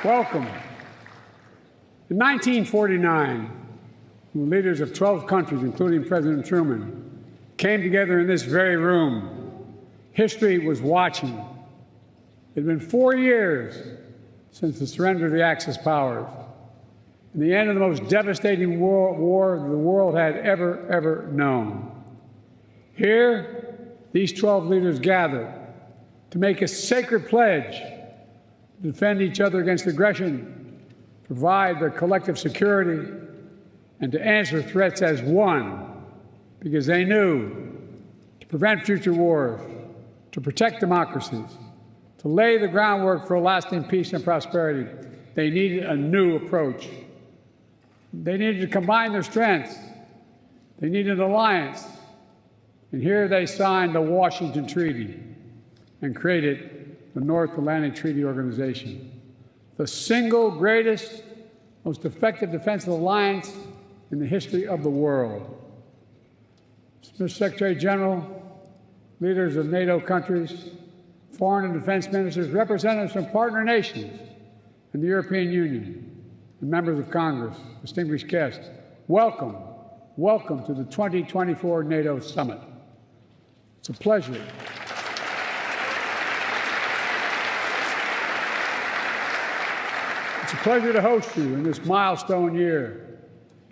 Welcome. In 1949, the leaders of 12 countries, including President Truman, came together in this very room. History was watching. It had been 4 years since the surrender of the Axis powers and the end of the most devastating war the world had ever known. Here, these 12 leaders gathered to make a sacred pledge to defend each other against aggression, provide their collective security, and to answer threats as one, because they knew to prevent future wars, to protect democracies, to lay the groundwork for lasting peace and prosperity, they needed a new approach. They needed to combine their strengths. They needed an alliance. And here they signed the Washington Treaty and created the North Atlantic Treaty Organization, the single greatest, most effective defensive alliance in the history of the world. Mr. Secretary General, leaders of NATO countries, foreign and defense ministers, representatives from partner nations and the European Union, and members of Congress, distinguished guests, welcome, welcome to the 2024 NATO Summit. It's a pleasure. It's a pleasure to host you in this milestone year,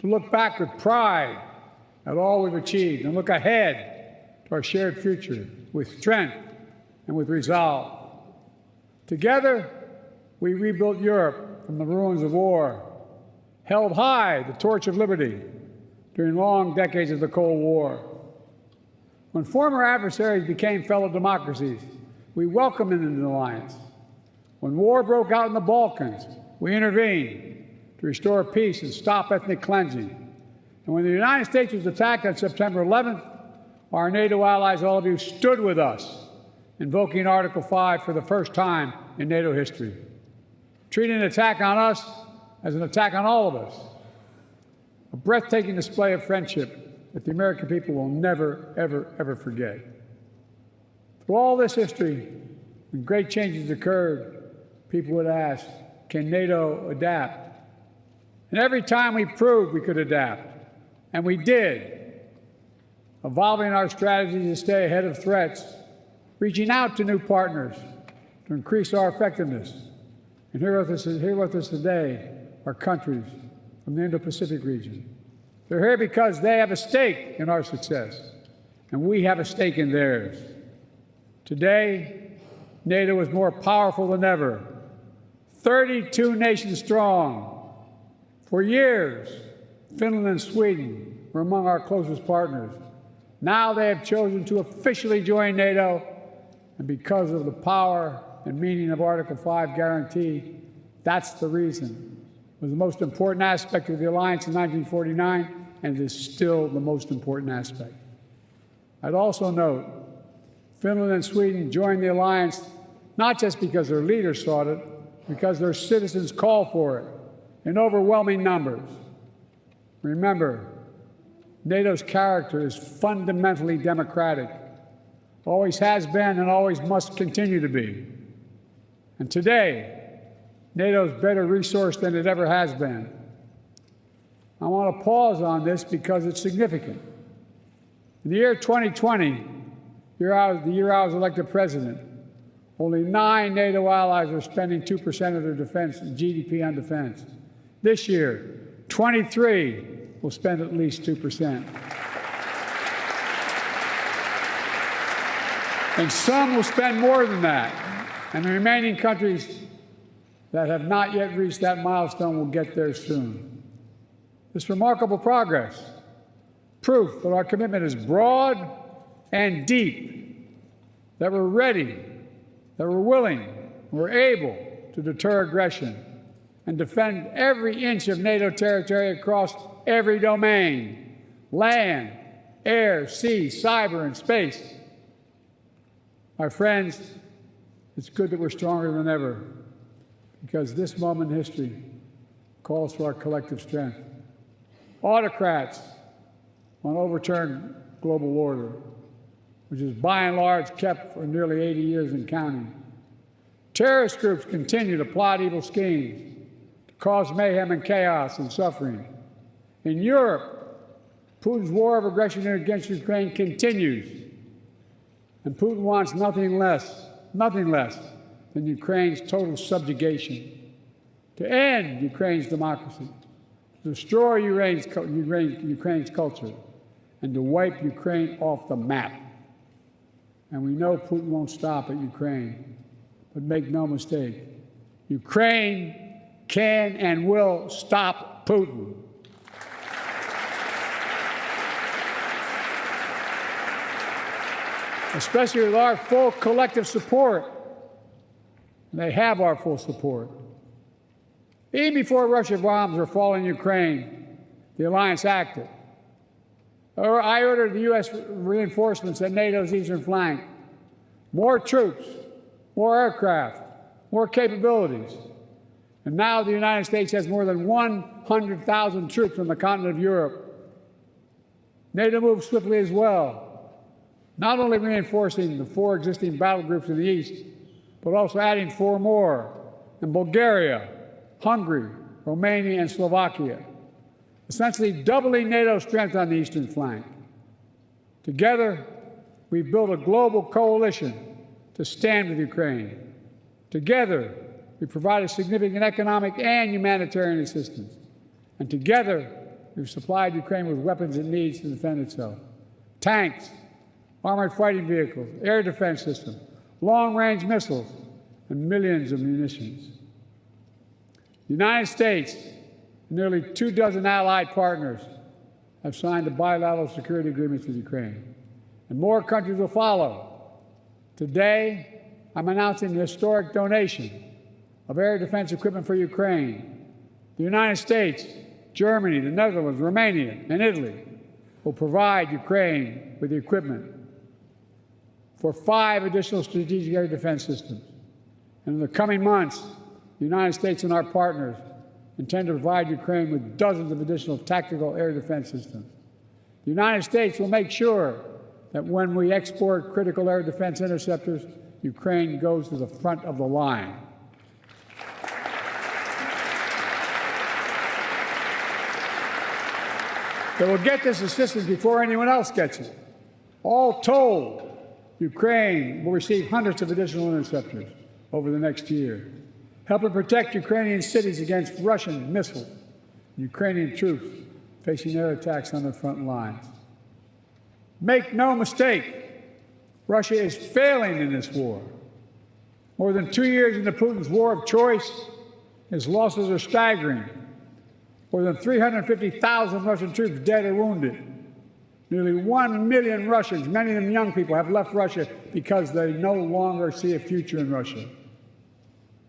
to look back with pride at all we've achieved and look ahead to our shared future with strength and with resolve. Together, we rebuilt Europe from the ruins of war, held high the torch of liberty during long decades of the Cold War. When former adversaries became fellow democracies, we welcomed them into the alliance. When war broke out in the Balkans, we intervened to restore peace and stop ethnic cleansing. And when the United States was attacked on September 11th, our NATO allies, all of you, stood with us, invoking Article 5 for the first time in NATO history, treating an attack on us as an attack on all of us, a breathtaking display of friendship that the American people will never, ever forget. Through all this history, when great changes occurred, people would ask, can NATO adapt? And every time we proved we could adapt, and we did, evolving our strategies to stay ahead of threats, reaching out to new partners to increase our effectiveness. And here with us today are countries from the Indo-Pacific region. They're here because they have a stake in our success, and we have a stake in theirs. Today, NATO is more powerful than ever, 32 nations strong. For years, Finland and Sweden were among our closest partners. Now they have chosen to officially join NATO, and because of the power and meaning of Article 5 guarantee, that's the reason. It was the most important aspect of the alliance in 1949, and it is still the most important aspect. I'd also note, Finland and Sweden joined the alliance not just because their leaders sought it, because their citizens called for it in overwhelming numbers. Remember, NATO's character is fundamentally democratic, always has been and always must continue to be. And today, NATO is better resourced than it ever has been. I want to pause on this because it's significant. In the year 2020, the year I was elected president, only 9 NATO allies are spending 2% of their defense GDP on defense. This year, 23 will spend at least 2%. And some will spend more than that. And the remaining countries that have not yet reached that milestone will get there soon. This remarkable progress, proof that our commitment is broad and deep, that we're ready, that we're willing, we're able to deter aggression and defend every inch of NATO territory across every domain: land, air, sea, cyber, and space. My friends, it's good that we're stronger than ever, because this moment in history calls for our collective strength. Autocrats want to overturn global order, which is by and large kept for nearly 80 years and counting. Terrorist groups continue to plot evil schemes to cause mayhem and chaos and suffering. In Europe, Putin's war of aggression against Ukraine continues, and Putin wants nothing less than Ukraine's total subjugation, to end Ukraine's democracy, to destroy Ukraine's culture, and to wipe Ukraine off the map. And we know Putin won't stop at Ukraine, but make no mistake, Ukraine can and will stop Putin. Especially with our full collective support. And they have our full support. Even before Russian bombs were falling in Ukraine, the alliance acted. I ordered the U.S. reinforcements at NATO's eastern flank. More troops, more aircraft, more capabilities. And now the United States has more than 100,000 troops on the continent of Europe. NATO moved swiftly as well, not only reinforcing the 4 existing battle groups in the east, but also adding 4 more in Bulgaria, Hungary, Romania, and Slovakia, essentially doubling NATO's strength on the eastern flank. Together, we've built a global coalition to stand with Ukraine. Together, we provided significant economic and humanitarian assistance. And together, we've supplied Ukraine with weapons it needs to defend itself. Tanks, armored fighting vehicles, air defense systems, long-range missiles, and millions of munitions. The United States and nearly 24 allied partners have signed the bilateral security agreements with Ukraine, and more countries will follow. Today, I'm announcing the historic donation of air defense equipment for Ukraine. The United States, Germany, the Netherlands, Romania, and Italy will provide Ukraine with the equipment for 5 additional strategic air defense systems. And in the coming months, the United States and our partners intend to provide Ukraine with dozens of additional tactical air defense systems. The United States will make sure that when we export critical air defense interceptors, Ukraine goes to the front of the line. They will get this assistance before anyone else gets it. All told, Ukraine will receive hundreds of additional interceptors over the next year, helping protect Ukrainian cities against Russian missiles, Ukrainian troops facing air attacks on their front lines. Make no mistake, Russia is failing in this war. More than 2 years into Putin's war of choice, his losses are staggering. More than 350,000 Russian troops dead or wounded. Nearly 1 million Russians, many of them young people, have left Russia because they no longer see a future in Russia.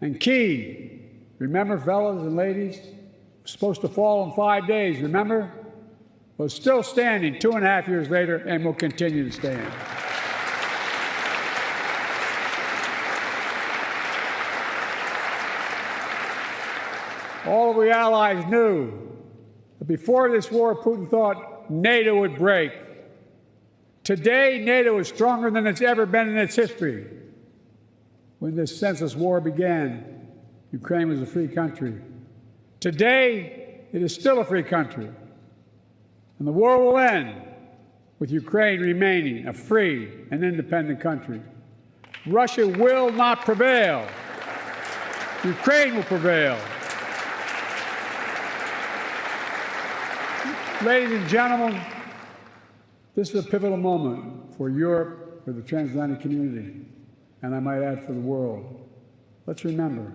And Kyiv, remember, fellas and ladies, was supposed to fall in 5 days, remember? Was still standing 2.5 years later and will continue to stand. All of the allies knew that before this war, Putin thought NATO would break. Today, NATO is stronger than it's ever been in its history. When this senseless war began, Ukraine was a free country. Today, it is still a free country. And the war will end with Ukraine remaining a free and independent country. Russia will not prevail. Ukraine will prevail. Ladies and gentlemen, this is a pivotal moment for Europe, for the transatlantic community, and I might add for the world. Let's remember,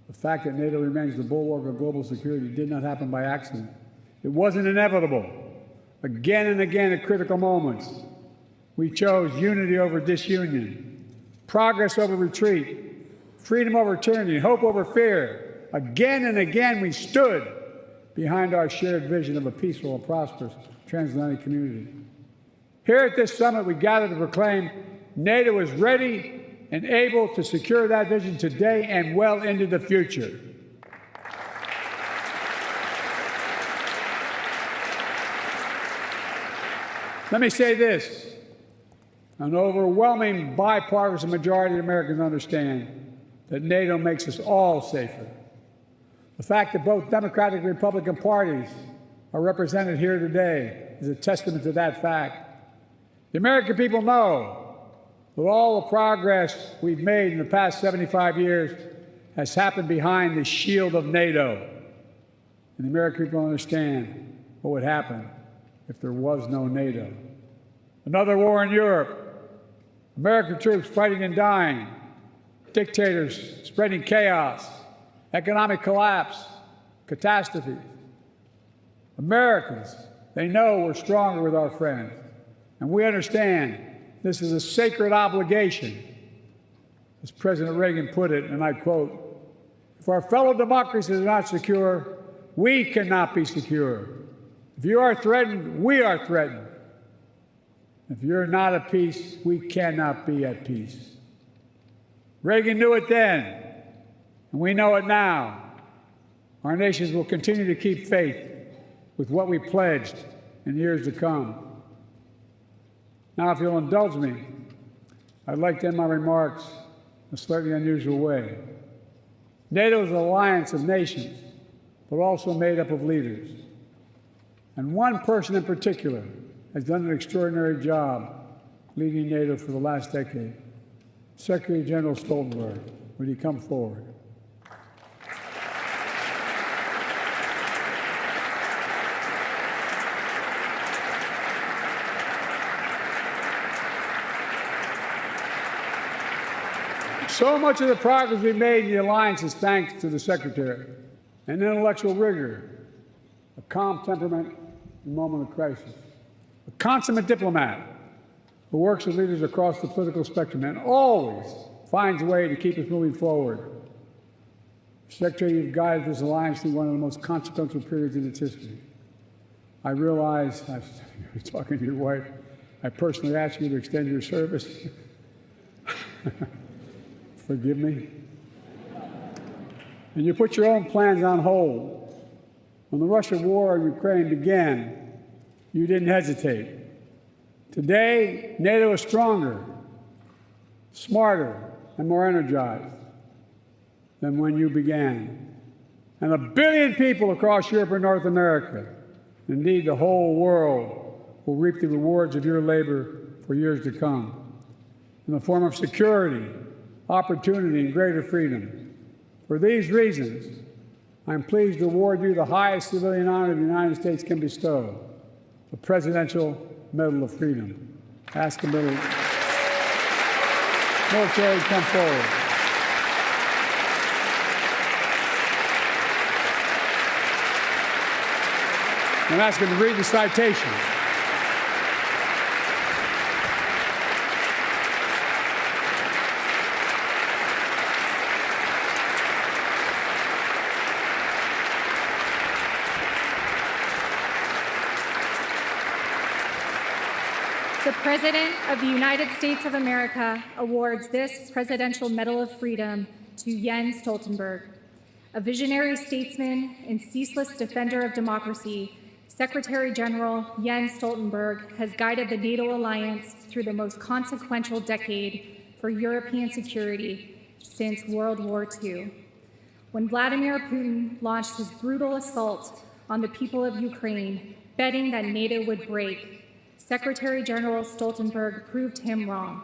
the fact that NATO remains the bulwark of global security did not happen by accident. It wasn't inevitable. Again and again at critical moments, we chose unity over disunion, progress over retreat, freedom over tyranny, hope over fear. Again and again we stood behind our shared vision of a peaceful and prosperous transatlantic community. Here at this summit, we gather to proclaim NATO is ready and able to secure that vision today and well into the future. Let me say this. An overwhelming bipartisan majority of Americans understand that NATO makes us all safer. The fact that both Democratic and Republican parties are represented here today is a testament to that fact. The American people know that all the progress we've made in the past 75 years has happened behind the shield of NATO. And the American people understand what would happen if there was no NATO. Another war in Europe, American troops fighting and dying, dictators spreading chaos, economic collapse, catastrophes. Americans, they know we're stronger with our friends, and we understand this is a sacred obligation. As President Reagan put it, and I quote, "If our fellow democracies are not secure, we cannot be secure. If you are threatened, we are threatened. If you're not at peace, we cannot be at peace." Reagan knew it then, and we know it now. Our nations will continue to keep faith with what we pledged in years to come. Now, if you'll indulge me, I'd like to end my remarks in a slightly unusual way. NATO is an alliance of nations, but also made up of leaders. And one person in particular has done an extraordinary job leading NATO for the last decade. Secretary General Stoltenberg, would you come forward? So much of the progress we've made in the alliance is thanks to the Secretary. An intellectual rigor, a calm temperament in a moment of crisis, a consummate diplomat who works with leaders across the political spectrum and always finds a way to keep us moving forward. Secretary, you've guided this alliance through one of the most consequential periods in its history. I realize, I was talking to your wife, I personally asked you to extend your service. Forgive me. And you put your own plans on hold. When the Russian war in Ukraine began, you didn't hesitate. Today, NATO is stronger, smarter, and more energized than when you began. And 1 billion people across Europe and North America, indeed the whole world, will reap the rewards of your labor for years to come in the form of security, opportunity, and greater freedom. For these reasons, I'm pleased to award you the highest civilian honor the United States can bestow, the Presidential Medal of Freedom. Ask the military to come forward. I'm asking to read the citation. The President of the United States of America awards this Presidential Medal of Freedom to Jens Stoltenberg. A visionary statesman and ceaseless defender of democracy, Secretary General Jens Stoltenberg has guided the NATO alliance through the most consequential decade for European security since World War II. When Vladimir Putin launched his brutal assault on the people of Ukraine, betting that NATO would break, Secretary General Stoltenberg proved him wrong.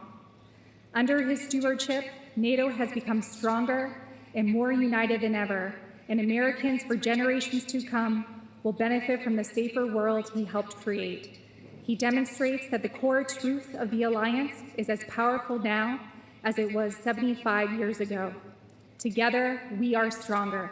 Under his stewardship, NATO has become stronger and more united than ever, and Americans for generations to come will benefit from the safer world he helped create. He demonstrates that the core truth of the alliance is as powerful now as it was 75 years ago. Together, we are stronger.